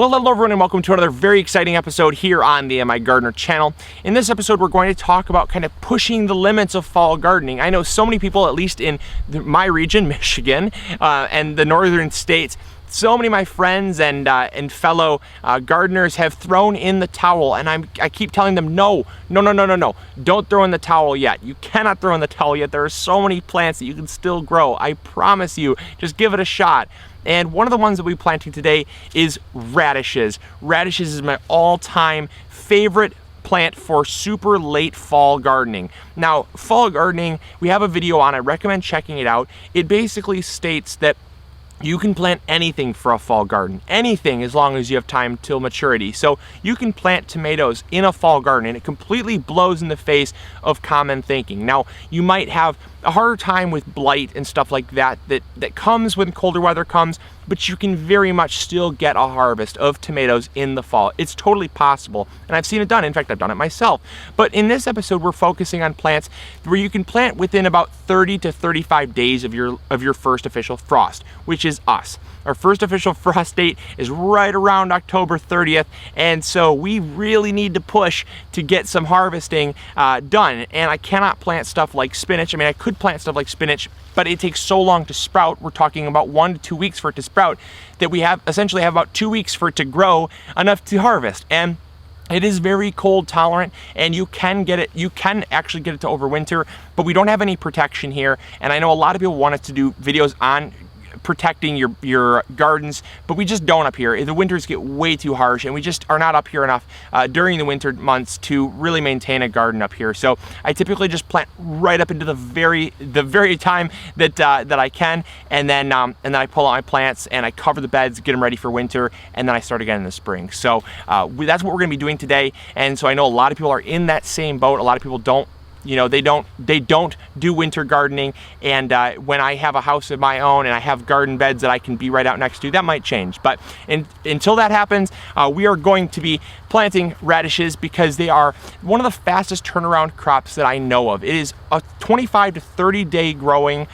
Well, hello everyone and welcome to another very exciting episode here on the MIgardener channel. In this episode, we're going to talk about kind of pushing the limits of fall gardening. I know so many people, at least in my region, Michigan, and the northern states, so many of my friends and fellow gardeners have thrown in the towel, and I keep telling them, no, don't throw in the towel yet. You cannot throw in the towel yet. There are so many plants that you can still grow. I promise you, just give it a shot. And one of the ones that we're planting today is radishes. Radishes is my all-time favorite plant for super late fall gardening. Now, fall gardening, we have a video on it. I recommend checking it out. It basically states that you can plant anything for a fall garden, anything, as long as you have time till maturity. So you can plant tomatoes in a fall garden, and it completely blows in the face of common thinking. Now, you might have a harder time with blight and stuff like that comes when colder weather comes, but you can very much still get a harvest of tomatoes in the fall. It's totally possible, and I've seen it done. In fact, I've done it myself. But in this episode, we're focusing on plants where you can plant within about 30 to 35 days of your first official frost, which is us. Our first official frost date is right around October 30th, and so we really need to push to get some harvesting done. And I cannot plant stuff like spinach. I mean, I could plant stuff like spinach, but it takes so long to sprout. We're talking about 1 to 2 weeks for it to sprout, that we essentially have about 2 weeks for it to grow enough to harvest. And it is very cold tolerant, and you can actually get it to overwinter, but we don't have any protection here. And I know a lot of people want us to do videos on protecting your gardens, but we just don't up here. The winters get way too harsh, and we just are not up here enough during the winter months to really maintain a garden up here. So I typically just plant right up into the very time that I can, and then I pull out my plants and I cover the beds, get them ready for winter, and then I start again in the spring. So that's what we're going to be doing today. And so I know a lot of people are in that same boat. A lot of people don't. They don't do winter gardening, and when I have a house of my own and I have garden beds that I can be right out next to, that might change. But until that happens, we are going to be planting radishes because they are one of the fastest turnaround crops that I know of. It is a 25 to 30 day growing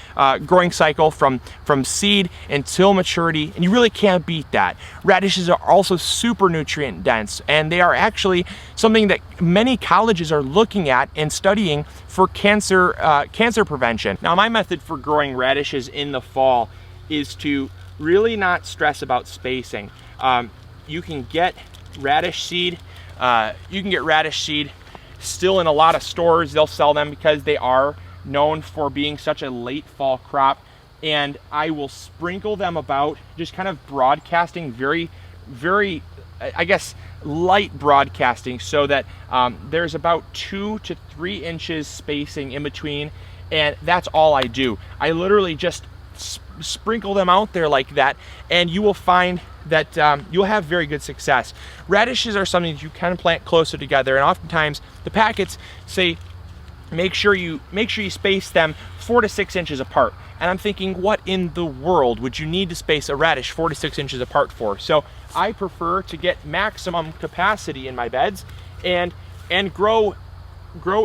cycle from seed until maturity, and you really can't beat that. Radishes are also super nutrient dense, and they are actually something that many colleges are looking at and studying for cancer prevention. Now, my method for growing radishes in the fall is to really not stress about spacing. You can get radish seed. Still in a lot of stores. They'll sell them because they are known for being such a late fall crop. And I will sprinkle them about, just kind of broadcasting, very, I guess, light broadcasting, so that there's about 2 to 3 inches spacing in between, and that's all I do. I literally just sprinkle them out there like that, and you will find that you'll have very good success. Radishes are something that you can plant closer together, and oftentimes the packets say make sure you space them 4 to 6 inches apart. And I'm thinking, what in the world would you need to space a radish 4 to 6 inches apart for? So I prefer to get maximum capacity in my beds and grow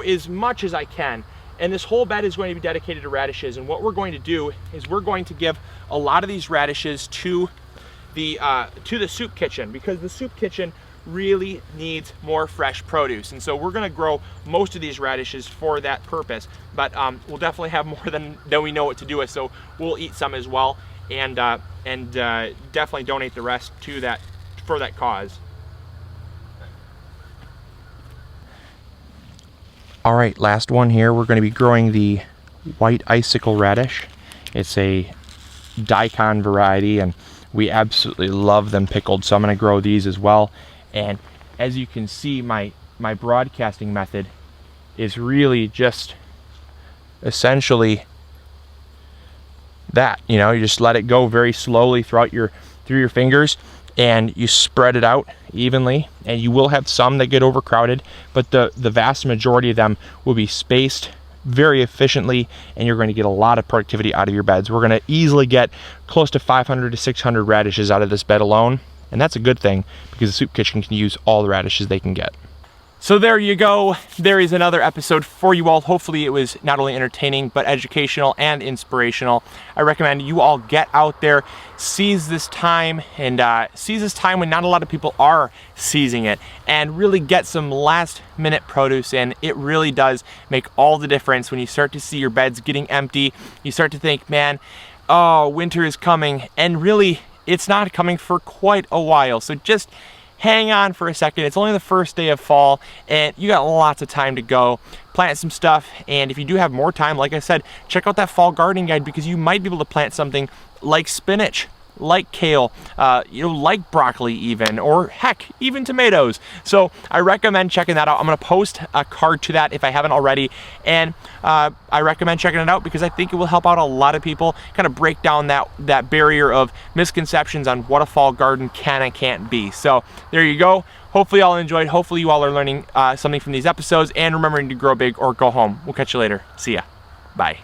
as much as I can. And this whole bed is going to be dedicated to radishes. And what we're going to do is we're going to give a lot of these radishes to the soup kitchen, because the soup kitchen really needs more fresh produce. And so we're going to grow most of these radishes for that purpose, but we'll definitely have more than we know what to do with, so we'll eat some as well, and definitely donate the rest for that cause. All right, last one here. We're going to be growing the white icicle radish. It's a daikon variety, and we absolutely love them pickled, so I'm going to grow these as well. And as you can see, my broadcasting method is really just essentially that. You just let it go very slowly through your fingers, and you spread it out evenly. And you will have some that get overcrowded, but the vast majority of them will be spaced very efficiently, and you're going to get a lot of productivity out of your beds. We're going to easily get close to 500 to 600 radishes out of this bed alone. And that's a good thing, because the soup kitchen can use all the radishes they can get. So there you go. There is another episode for you all. Hopefully it was not only entertaining, but educational and inspirational. I recommend you all get out there, seize this time, and seize this time when not a lot of people are seizing it, and really get some last minute produce in. It really does make all the difference when you start to see your beds getting empty. You start to think, man, oh, winter is coming, and really it's not coming for quite a while. So just hang on for a second. It's only the first day of fall and you got lots of time to go. Plant some stuff, and if you do have more time, like I said, check out that fall gardening guide, because you might be able to plant something like spinach, like kale, like broccoli even, or heck, even tomatoes. So I recommend checking that out. I'm gonna post a card to that if I haven't already, and I recommend checking it out because I think it will help out a lot of people, kind of break down that barrier of misconceptions on what a fall garden can and can't be. So there you go. Hopefully you all enjoyed. Hopefully you all are learning something from these episodes, and remembering to grow big or go home. We'll catch you later. See ya. Bye.